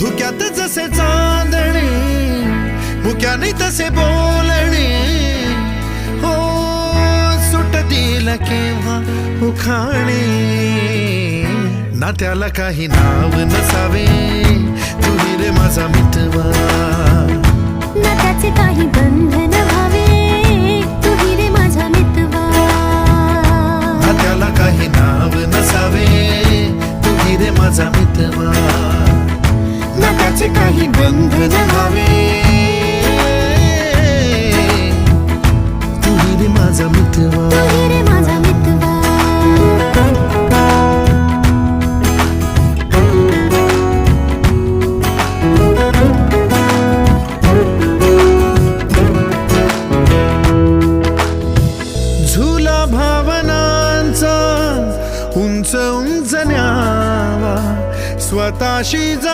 धुक्यात जसे चांदणे मुक्याने तसे बोलणे हो सुटतील केव्हा उखाणे ना त्याला काही नाव नसावे तुही रे माझा मितवा ना त्याचे काही बंधन व्हावे तुही रे माझा मितवा ना त्याला काही नाव नसावे तुही रे माझा मितवा ना त्याचे काही बंधन व्हावे तुही रे माझा मितवा तुही रे माझा मितवा झुला भावनांचा उंच उंच न्यावा स्वतःशी